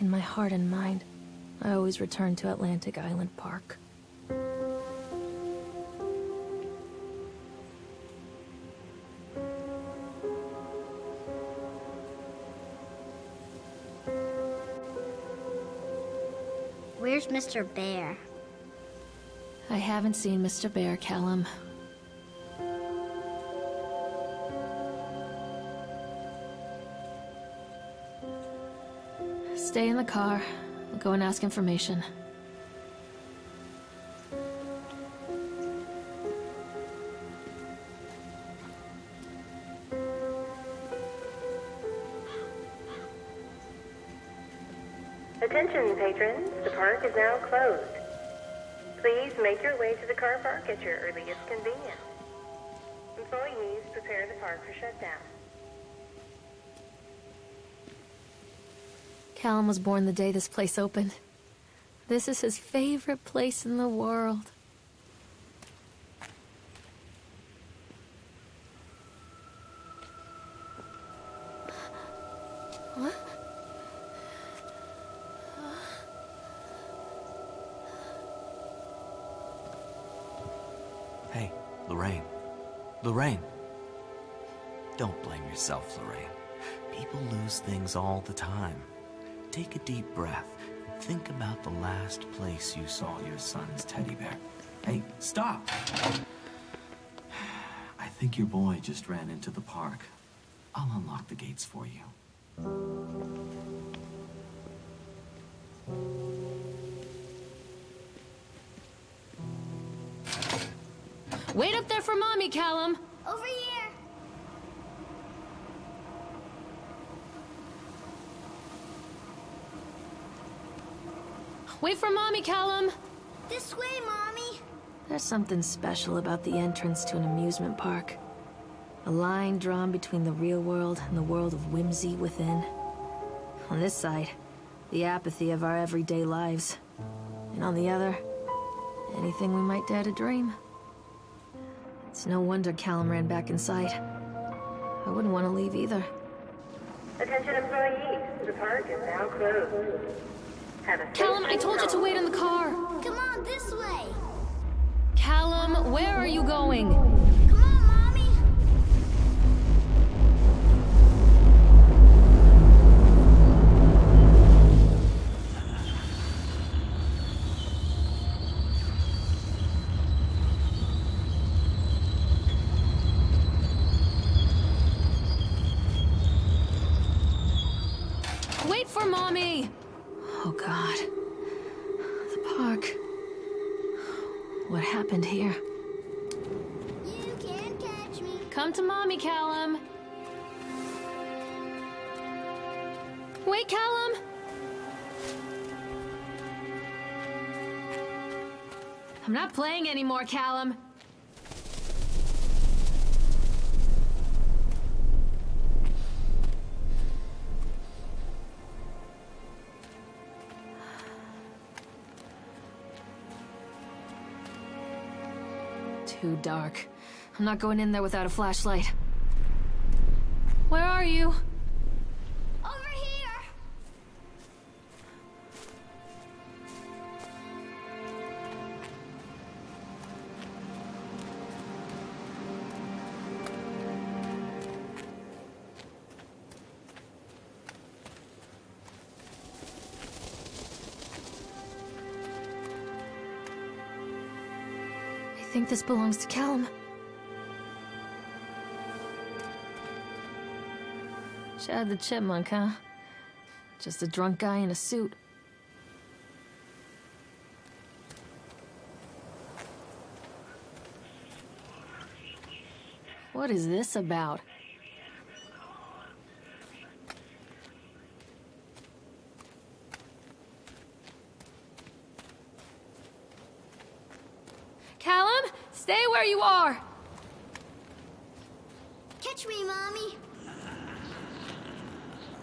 In my heart and mind, I always return to Atlantic Island Park. Where's Mr. Bear? I haven't seen Mr. Bear, Callum. Stay in the car. I'll go and ask information. Attention, patrons. The park is now closed. Please make your way to the car park at your earliest convenience. Employees prepare the park for shutdown. Callum was born the day this place opened. This is his favorite place in the world. What? Hey, Lorraine. Lorraine. Don't blame yourself, Lorraine. People lose things all the time. Take a deep breath and think about the last place you saw your son's teddy bear. Hey, stop! I think your boy just ran into the park. I'll unlock the gates for you. Wait up there for Mommy, Callum! Over here! Wait for Mommy, Callum! This way, Mommy! There's something special about the entrance to an amusement park. A line drawn between the real world and the world of whimsy within. On this side, the apathy of our everyday lives. And on the other, anything we might dare to dream. It's no wonder Callum ran back inside. I wouldn't want to leave either. Attention, employees. The park is now closed. Have a safe Callum, I told you to wait in the car! Come on, this way! Callum, where are you going? Come on, Mommy! Wait for Mommy! Oh, God. The park. What happened here? You can't catch me. Come to Mommy, Callum. Wait, Callum! I'm not playing anymore, Callum. Too dark. I'm not going in there without a flashlight. Where are you? Over here! I think this belongs to Callum. Chad the Chipmunk, huh? Just a drunk guy in a suit. What is this about? Callum, stay where you are! Catch me, Mommy!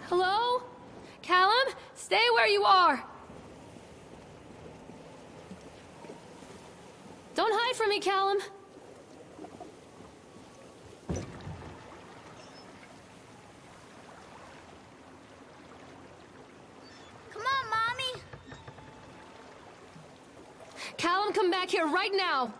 Hello? Callum, stay where you are! Don't hide from me, Callum! Come on, Callum, come back here right now!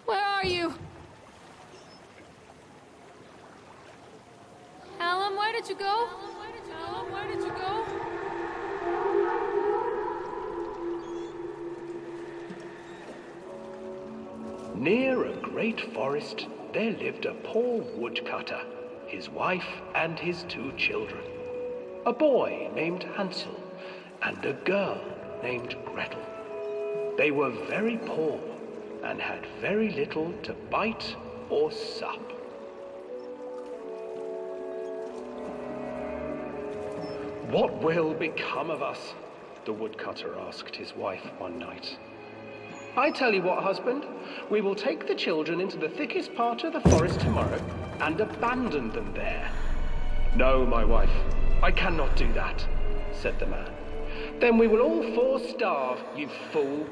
Where are you? Callum, where did you go? Callum, where did you go? Near a great forest, there lived a poor woodcutter, his wife and his 2 children. A boy named Hansel and a girl named Gretel. They were very poor and had very little to bite or sup. "What will become of us?" the woodcutter asked his wife one night. "I tell you what, husband, we will take the children into the thickest part of the forest tomorrow and abandon them there." "No, my wife, I cannot do that," said the man. "Then we will all 4 starve, you fool."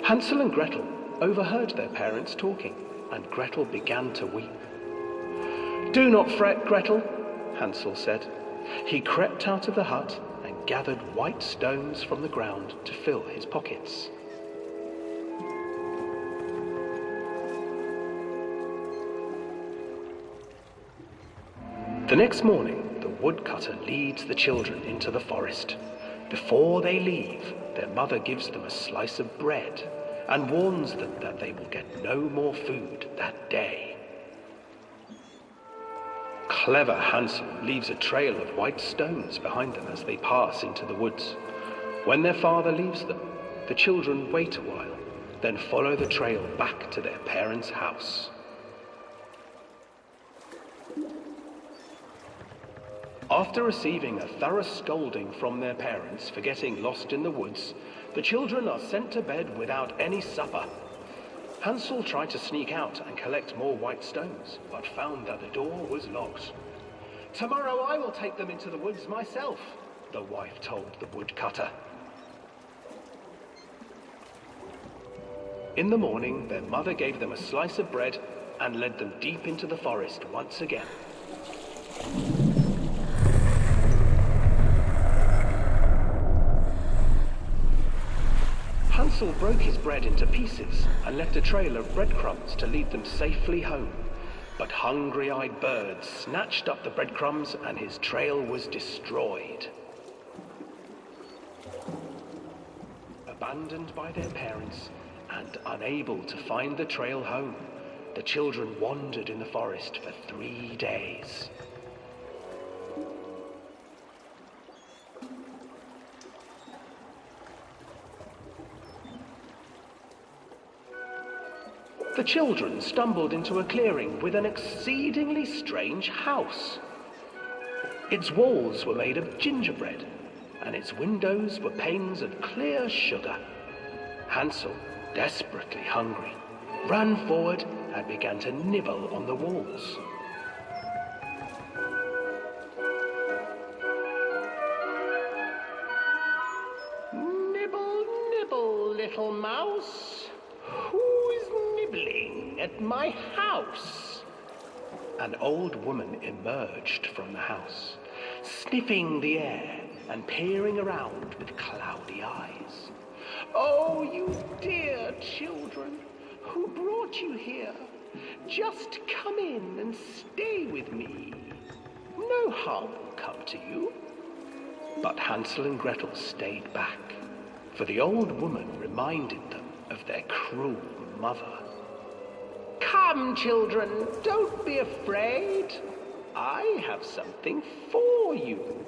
Hansel and Gretel overheard their parents talking, and Gretel began to weep. "Do not fret, Gretel," Hansel said. He crept out of the hut and gathered white stones from the ground to fill his pockets. The next morning, the woodcutter leads the children into the forest. Before they leave, their mother gives them a slice of bread and warns them that they will get no more food that day. Clever Hansel leaves a trail of white stones behind them as they pass into the woods. When their father leaves them, the children wait a while, then follow the trail back to their parents' house. After receiving a thorough scolding from their parents for getting lost in the woods, the children are sent to bed without any supper. Hansel tried to sneak out and collect more white stones, but found that the door was locked. "Tomorrow I will take them into the woods myself," the wife told the woodcutter. In the morning, their mother gave them a slice of bread and led them deep into the forest once again. Hansel broke his bread into pieces and left a trail of breadcrumbs to lead them safely home. But hungry-eyed birds snatched up the breadcrumbs and his trail was destroyed. Abandoned by their parents and unable to find the trail home, the children wandered in the forest for 3 days. The children stumbled into a clearing with an exceedingly strange house. Its walls were made of gingerbread, and its windows were panes of clear sugar. Hansel, desperately hungry, ran forward and began to nibble on the walls. "Nibble, nibble, little mouse. Who is nibbling at my house?" An old woman emerged from the house, sniffing the air and peering around with cloudy eyes. "Oh, you dear children, who brought you here? Just come in and stay with me. No harm will come to you." But Hansel and Gretel stayed back, for the old woman reminded them of their cruel mother. "Come, children, don't be afraid. I have something for you."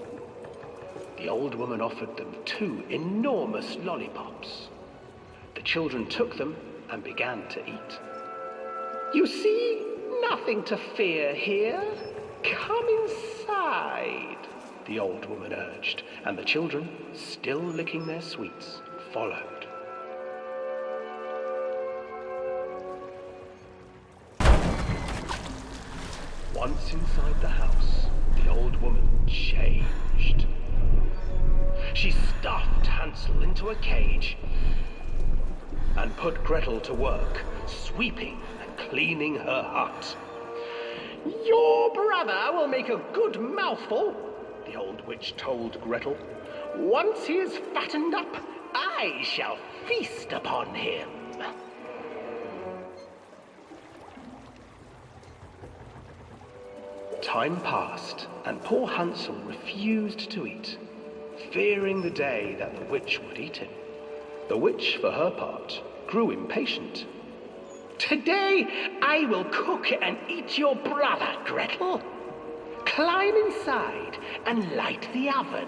The old woman offered them 2 enormous lollipops. The children took them and began to eat. "You see, nothing to fear here. Come inside," the old woman urged, and the children, still licking their sweets, followed. Once inside the house, the old woman changed. She stuffed Hansel into a cage and put Gretel to work, sweeping and cleaning her hut. "Your brother will make a good mouthful," the old witch told Gretel. "Once he is fattened up, I shall feast upon him." Time passed, and poor Hansel refused to eat, fearing the day that the witch would eat him. The witch, for her part, grew impatient. "Today I will cook and eat your brother, Gretel. Climb inside and light the oven."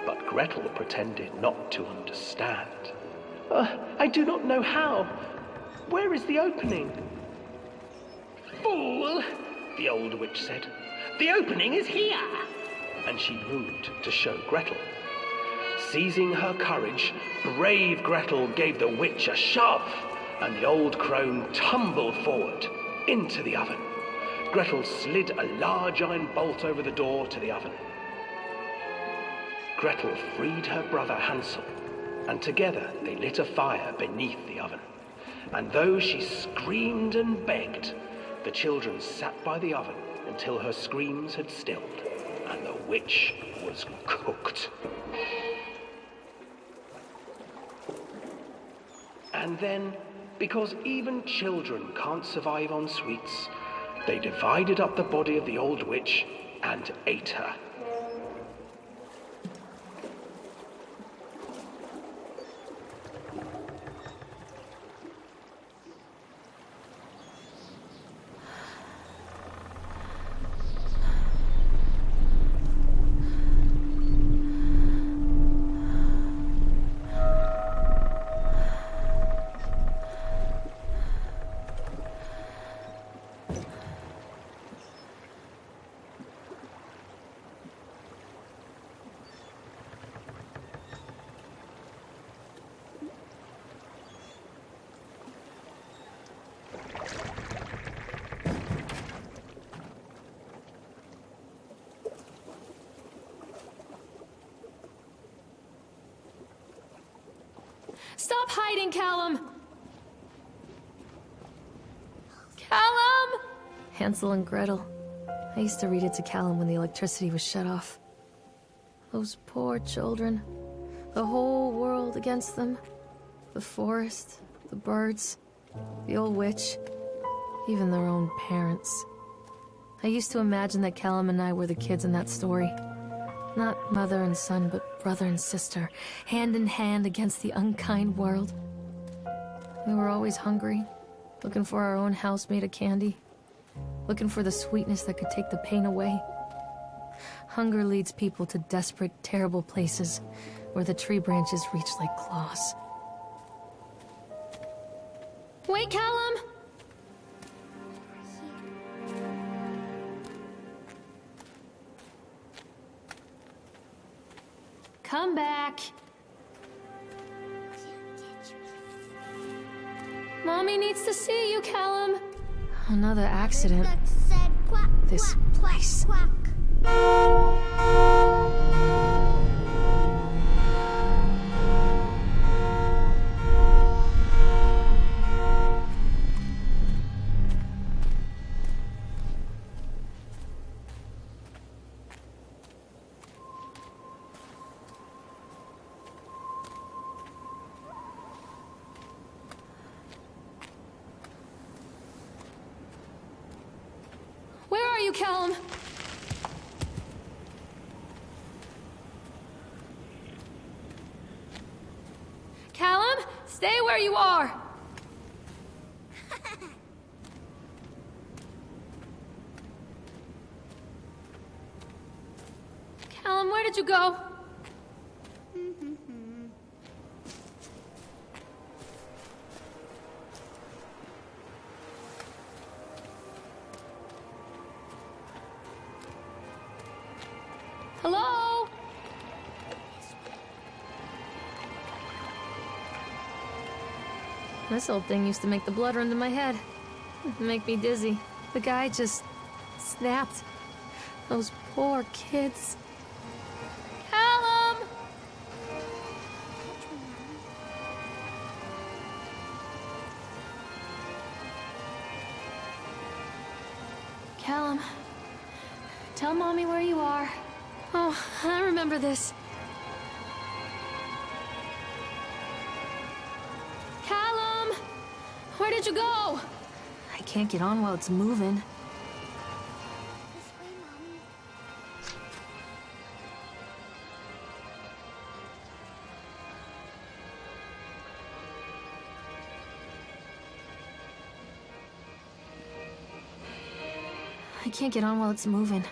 But Gretel pretended not to understand. I do not know how. Where is the opening?" "Fool," the old witch said. "The opening is here." And she moved to show Gretel. Seizing her courage, brave Gretel gave the witch a shove, and the old crone tumbled forward into the oven. Gretel slid a large iron bolt over the door to the oven. Gretel freed her brother Hansel, and together they lit a fire beneath the oven. And though she screamed and begged, the children sat by the oven until her screams had stilled, and the witch was cooked. And then, because even children can't survive on sweets, they divided up the body of the old witch and ate her. Stop hiding, Callum! Callum! Hansel and Gretel. I used to read it to Callum when the electricity was shut off. Those poor children. The whole world against them. The forest, the birds, the old witch, even their own parents. I used to imagine that Callum and I were the kids in that story. Not mother and son, but brother and sister, hand in hand against the unkind world. We were always hungry, looking for our own house made of candy, looking for the sweetness that could take the pain away. Hunger leads people to desperate, terrible places where the tree branches reach like claws. Wait, Callum! Come back. Mommy needs to see you, Callum. Another accident. That said quack, This quack, place. quack, Where are you, Callum? Callum, stay where you are. Callum, where did you go? This old thing used to make the blood run to my head. Make me dizzy. The guy just snapped. Those poor kids. Callum! Callum, tell Mommy where you are. Oh, I remember this. Callum! Where did you go? I can't get on while it's moving. This way, Mommy. I can't get on while it's moving.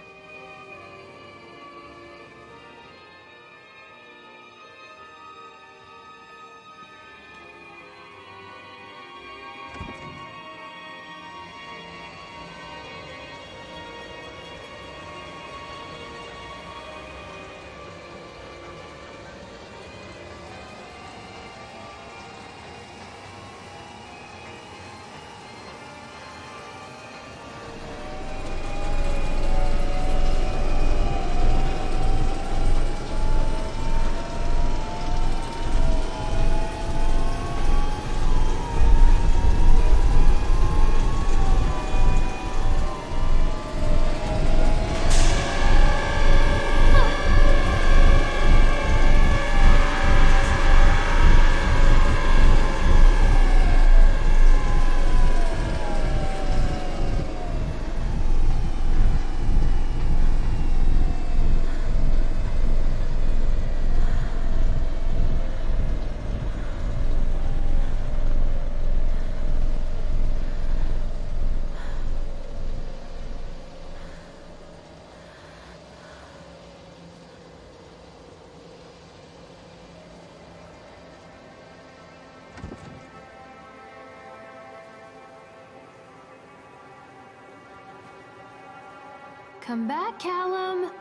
Come back, Callum.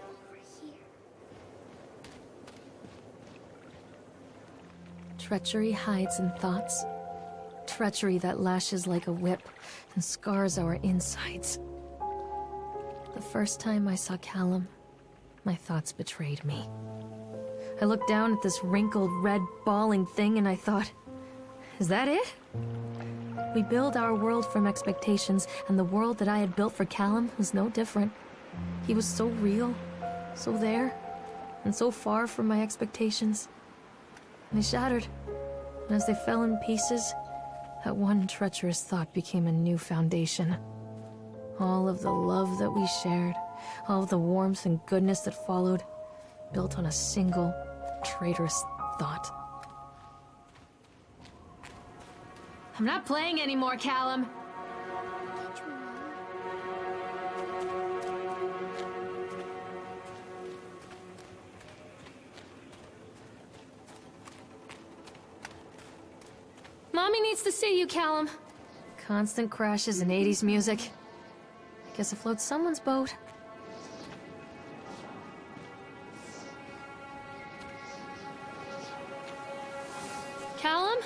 Over here. Treachery hides in thoughts. Treachery that lashes like a whip and scars our insides. The first time I saw Callum, my thoughts betrayed me. I looked down at this wrinkled, red, bawling thing and I thought, is that it? We build our world from expectations, and the world that I had built for Callum was no different. He was so real, so there, and so far from my expectations. They shattered, and as they fell in pieces, that one treacherous thought became a new foundation. All of the love that we shared, all of the warmth and goodness that followed, built on a single, traitorous thought. I'm not playing anymore, Callum. Catch me, Mommy. Mommy needs to see you, Callum. Constant crashes and 80s music. Guess it floats someone's boat. Callum?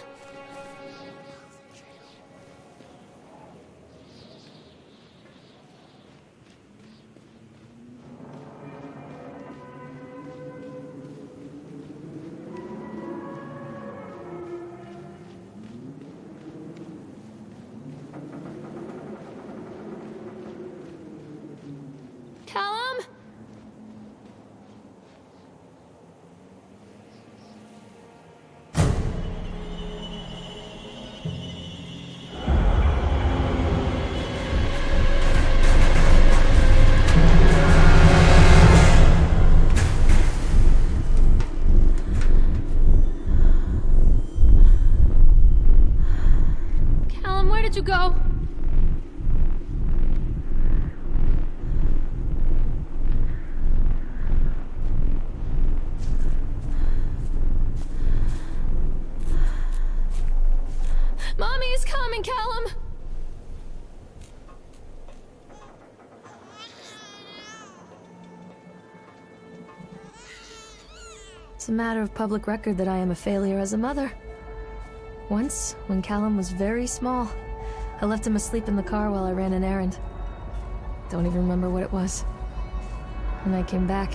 Callum? Callum, where did you go? Mommy is coming, Callum! It's a matter of public record that I am a failure as a mother. Once, when Callum was very small, I left him asleep in the car while I ran an errand. Don't even remember what it was. When I came back,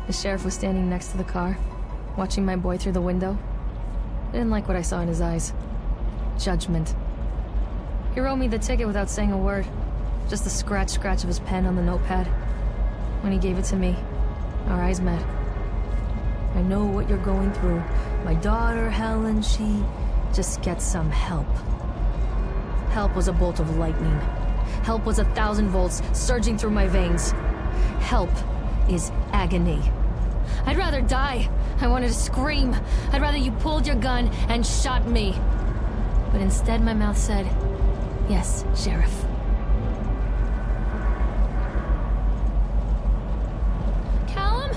the sheriff was standing next to the car, watching my boy through the window. I didn't like what I saw in his eyes. Judgment. He wrote me the ticket without saying a word. Just the scratch of his pen on the notepad. When he gave it to me, our eyes met. I know what you're going through. My daughter, Helen, she just gets some help. Help was a bolt of lightning. Help was 1,000 volts surging through my veins. Help is agony. I'd rather die. I wanted to scream. I'd rather you pulled your gun and shot me. But instead my mouth said, "Yes, Sheriff." Callum?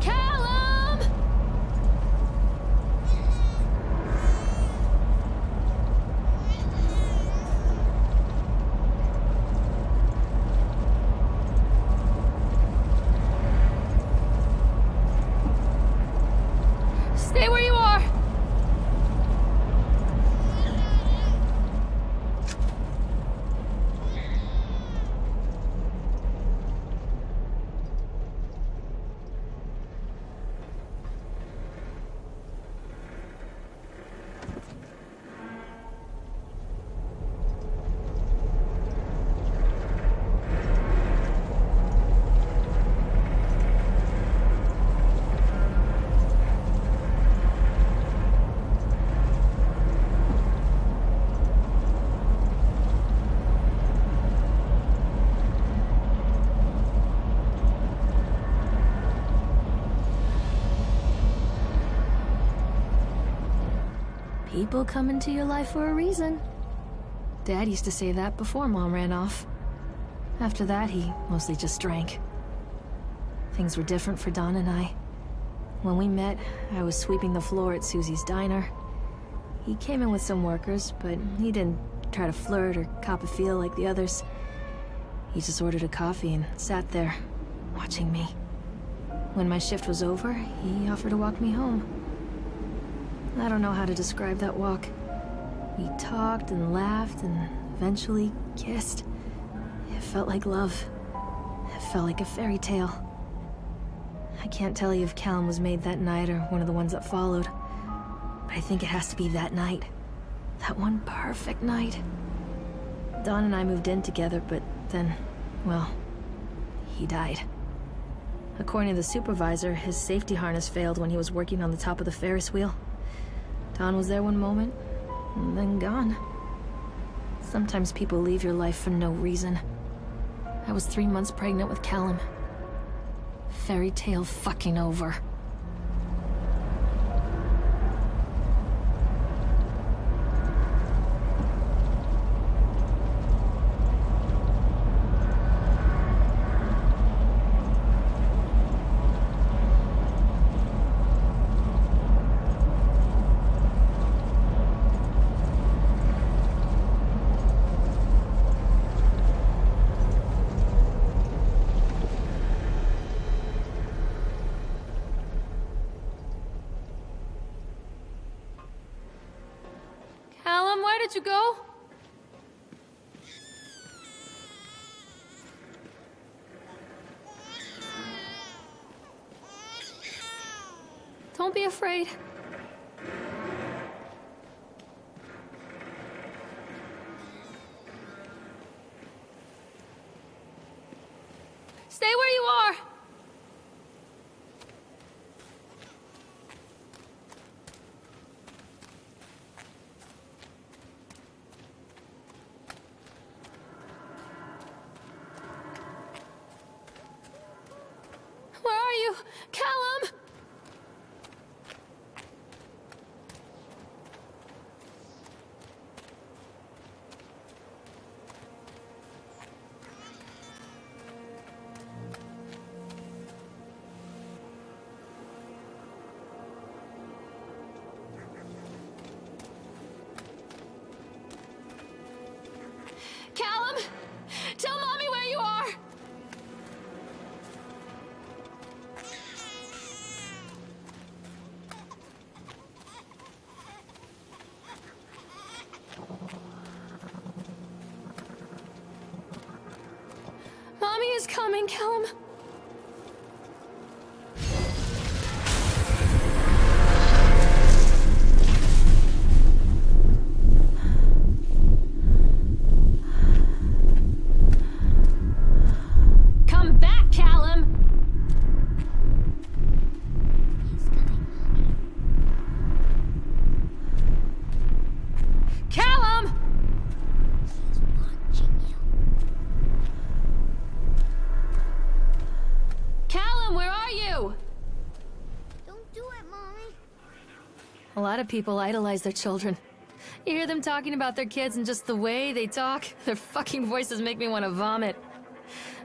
Callum! Stay where you are! People come into your life for a reason. Dad used to say that before Mom ran off. After that, he mostly just drank. Things were different for Don and I. When we met, I was sweeping the floor at Susie's diner. He came in with some workers, but he didn't try to flirt or cop a feel like the others. He just ordered a coffee and sat there, watching me. When my shift was over, he offered to walk me home. I don't know how to describe that walk. We talked and laughed and eventually kissed. It felt like love. It felt like a fairy tale. I can't tell you if Callum was made that night or one of the ones that followed, but I think it has to be that night. That one perfect night. Don and I moved in together, but then, well, he died. According to the supervisor, his safety harness failed when he was working on the top of the Ferris wheel. Don was there one moment, and then gone. Sometimes people leave your life for no reason. I was 3 months pregnant with Callum. Fairy tale fucking over. Where did you go? Don't be afraid. Stay where you are. Callum! Callum! Tell Mommy where you are! coming, Callum. Come back, Callum! He's coming, Mommy. Callum! He's watching you. Callum, where are you? Don't do it, Mommy. A lot of people idolize their children. You hear them talking about their kids and just the way they talk, their fucking voices make me want to vomit.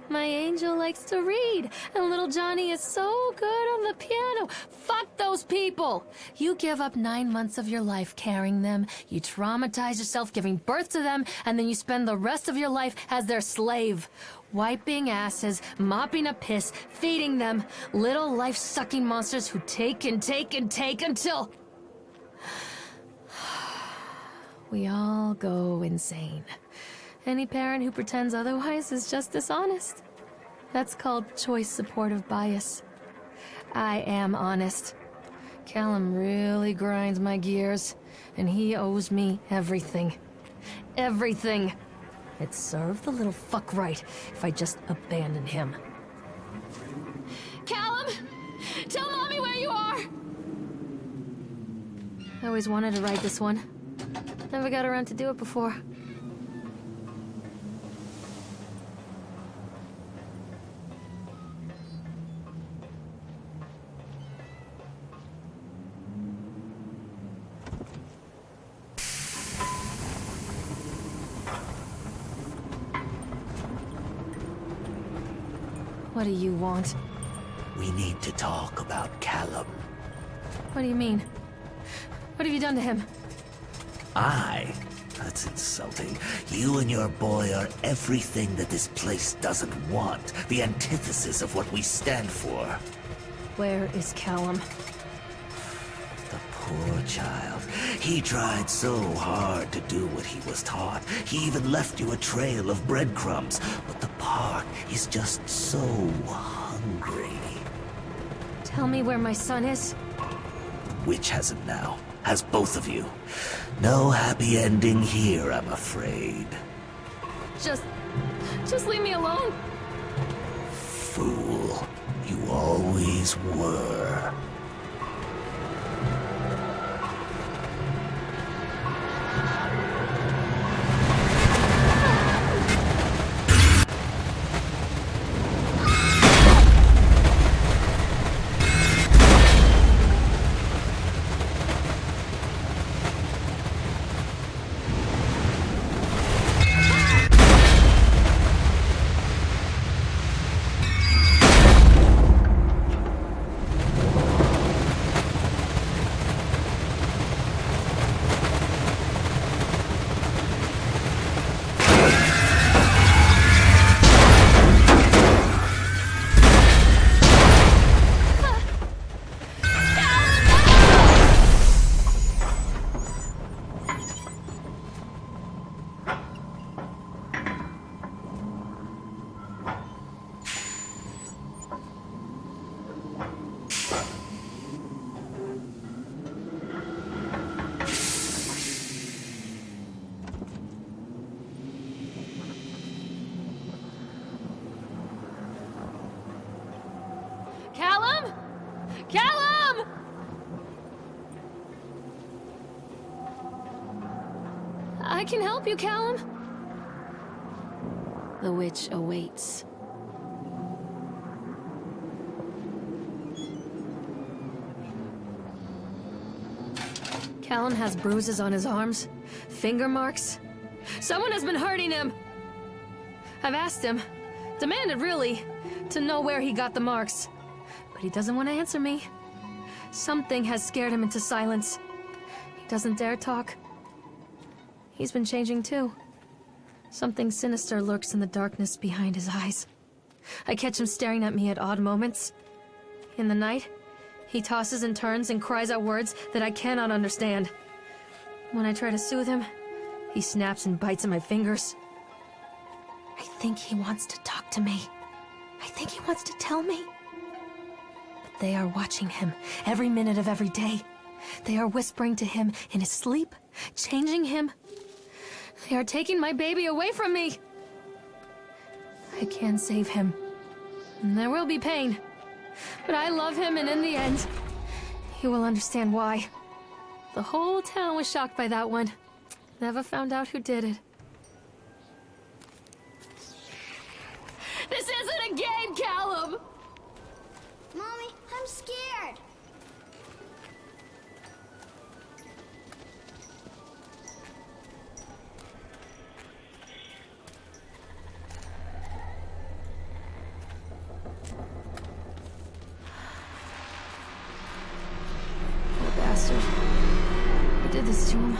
My angel likes to read, and little Johnny is so good on the piano. Fuck those people! You give up 9 months of your life carrying them, you traumatize yourself giving birth to them, and then you spend the rest of your life as their slave. Wiping asses, mopping up piss, feeding them. Little life-sucking monsters who take and take and take until... we all go insane. Any parent who pretends otherwise is just dishonest. That's called choice supportive bias. I am honest. Callum really grinds my gears, and he owes me everything. Everything. It'd serve the little fuck right if I just abandoned him. Callum! Tell Mommy where you are! I always wanted to ride this one. Never got around to do it before. What do you want? We need to talk about Callum. What do you mean? What have you done to him? That's insulting. You and your boy are everything that this place doesn't want. The antithesis of what we stand for. Where is Callum? The poor child. He tried so hard to do what he was taught. He even left you a trail of breadcrumbs. But the park is just so hungry. Tell me where my son is. Which has him now? Has both of you. No happy ending here, I'm afraid. Just leave me alone. Fool. You always were. Callum! Callum! I can help you, Callum. The witch awaits. Callum has bruises on his arms, finger marks. Someone has been hurting him. I've asked him, demanded really, to know where he got the marks. But he doesn't want to answer me. Something has scared him into silence. He doesn't dare talk. He's been changing too. Something sinister lurks in the darkness behind his eyes. I catch him staring at me at odd moments. In the night, he tosses and turns and cries out words that I cannot understand. When I try to soothe him, he snaps and bites at my fingers. I think he wants to talk to me. I think he wants to tell me. But they are watching him every minute of every day. They are whispering to him in his sleep, changing him. They are taking my baby away from me. I can save him. And there will be pain. But I love him, and in the end, he will understand why. The whole town was shocked by that one. Never found out who did it. This isn't a game, Callum! Mommy, I'm scared. Poor bastard. Who did this to him?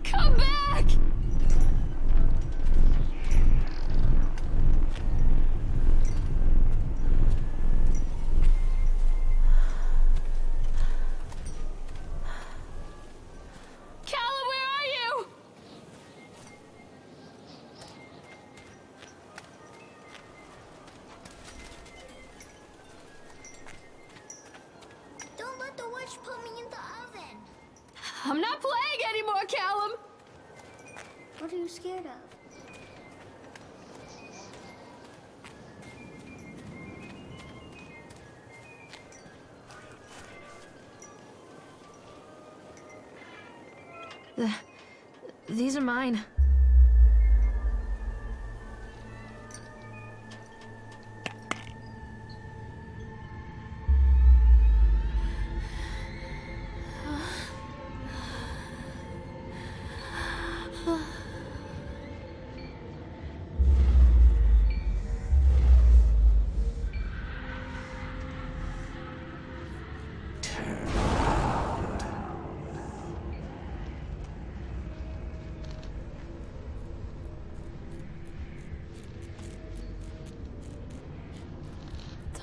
Come back! Callum, where are you? Don't let the witch put me in the oven. I'm not playing anymore, Callum! What are you scared of? These are mine.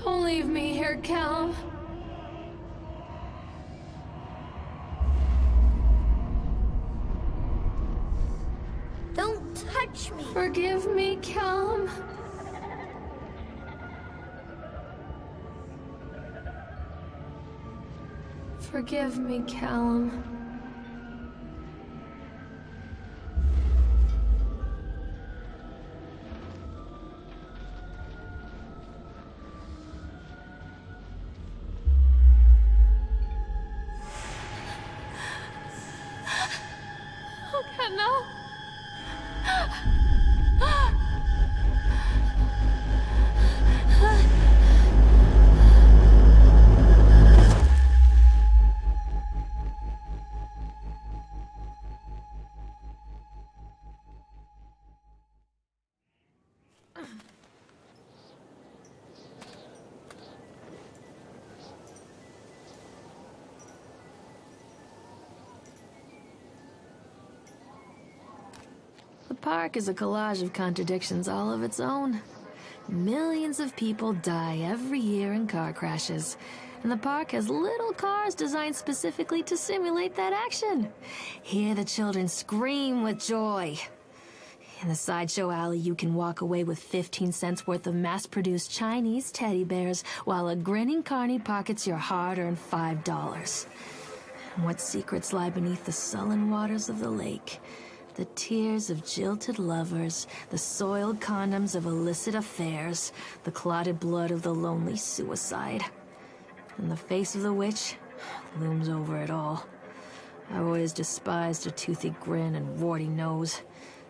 Don't leave me here, Callum. Don't touch me. Forgive me, Callum. Forgive me, Callum. Oh, God, no. The park is a collage of contradictions all of its own. Millions of people die every year in car crashes, and the park has little cars designed specifically to simulate that action. Hear the children scream with joy. In the sideshow alley, you can walk away with 15 cents worth of mass-produced Chinese teddy bears, while a grinning carny pockets your hard-earned $5. And what secrets lie beneath the sullen waters of the lake? The tears of jilted lovers, the soiled condoms of illicit affairs, the clotted blood of the lonely suicide. And the face of the witch looms over it all. I've always despised her toothy grin and warty nose.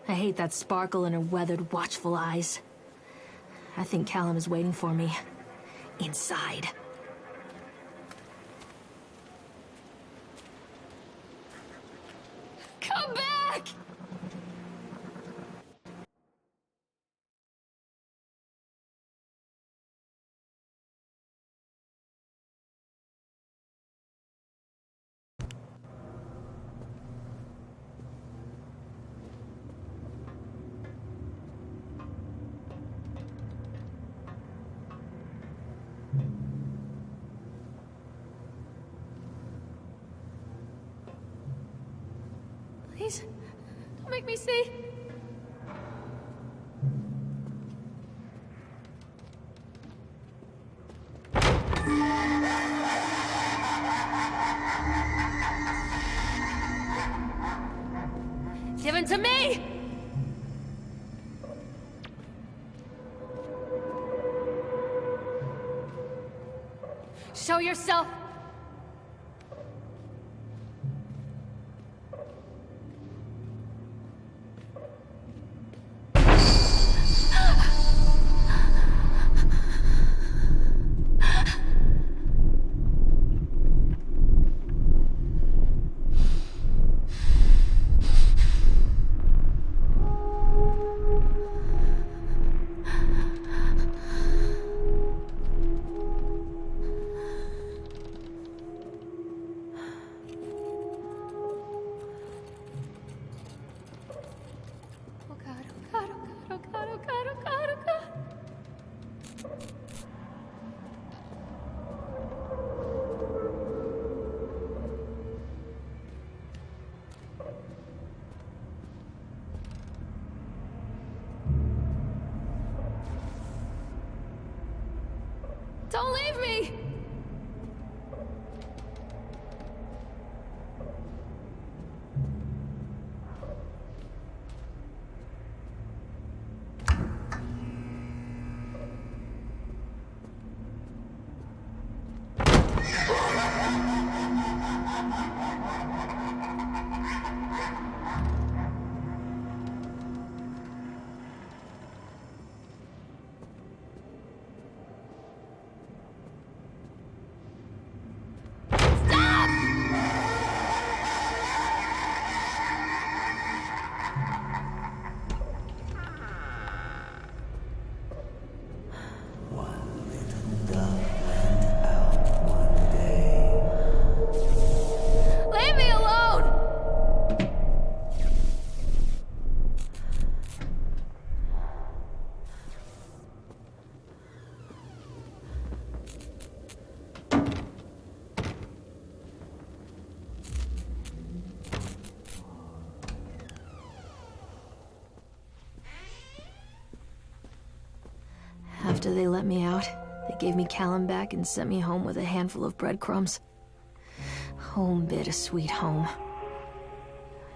I hate that sparkle in her weathered, watchful eyes. I think Callum is waiting for me. Inside. Come back! make me see? Given to me! Show yourself! Oh God, oh God, oh God, oh God, oh God, oh God, oh God. Don't leave me! One little duck went out one day. Leave me alone! After they let me out, they gave me Callum back and sent me home with a handful of breadcrumbs. Home, bittersweet home.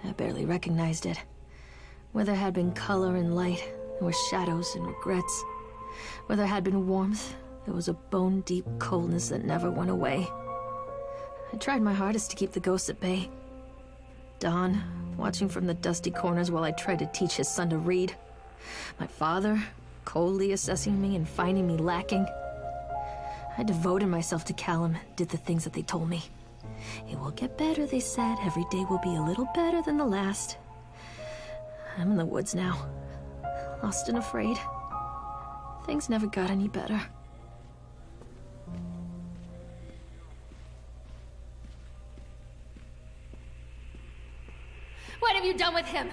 I barely recognized it. Where there had been color and light, there were shadows and regrets. Where there had been warmth, there was a bone-deep coldness that never went away. I tried my hardest to keep the ghosts at bay. Don, watching from the dusty corners while I tried to teach his son to read. My father, coldly assessing me and finding me lacking. I devoted myself to Callum, did the things that they told me. It will get better, they said. Every day will be a little better than the last. I'm in the woods now, lost and afraid. Things never got any better. What have you done with him?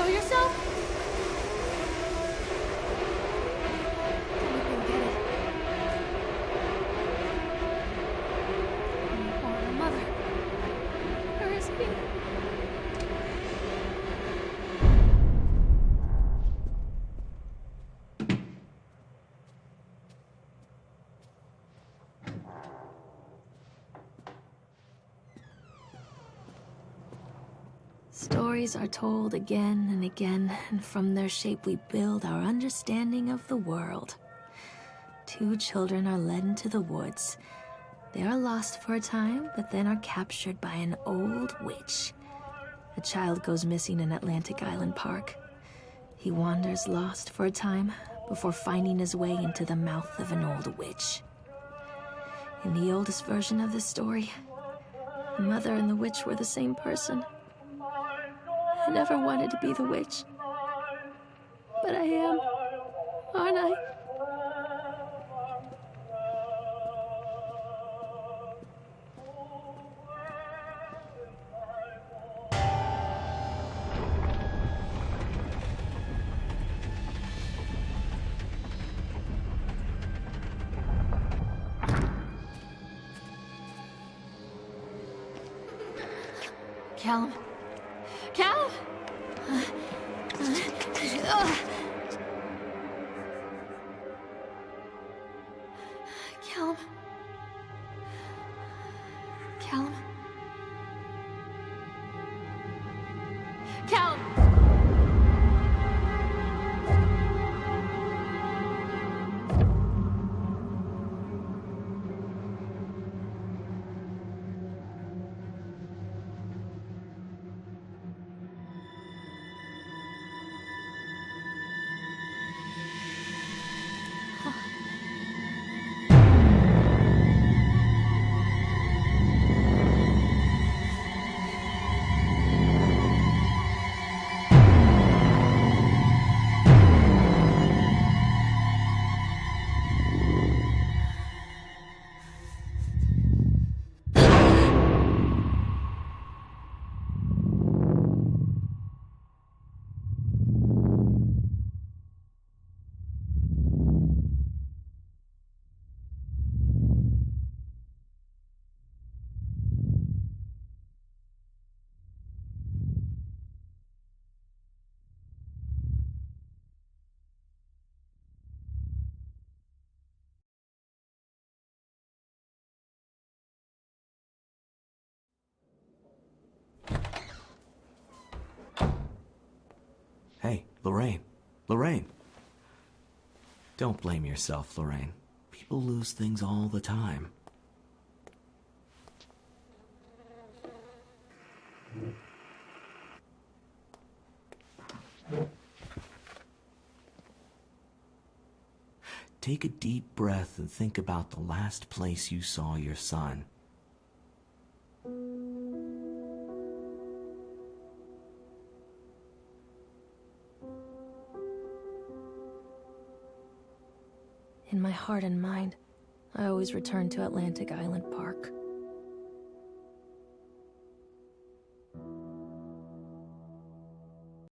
kill yourself? Don't make me get it. Oh, mother. Where is he? Stories are told again and again, and from their shape we build our understanding of the world. Two children are led into the woods. They are lost for a time, but then are captured by an old witch. A child goes missing in Atlantic Island Park. He wanders lost for a time before finding his way into the mouth of an old witch. In the oldest version of the story, the mother and the witch were the same person. I never wanted to be the witch, but I am, aren't I? Callum. Callum! Callum. Callum. Callum! Hey, Lorraine. Lorraine. Don't blame yourself, Lorraine. People lose things all the time. Take a deep breath and think about the last place you saw your son. In my heart and mind, I always return to Atlantic Island Park.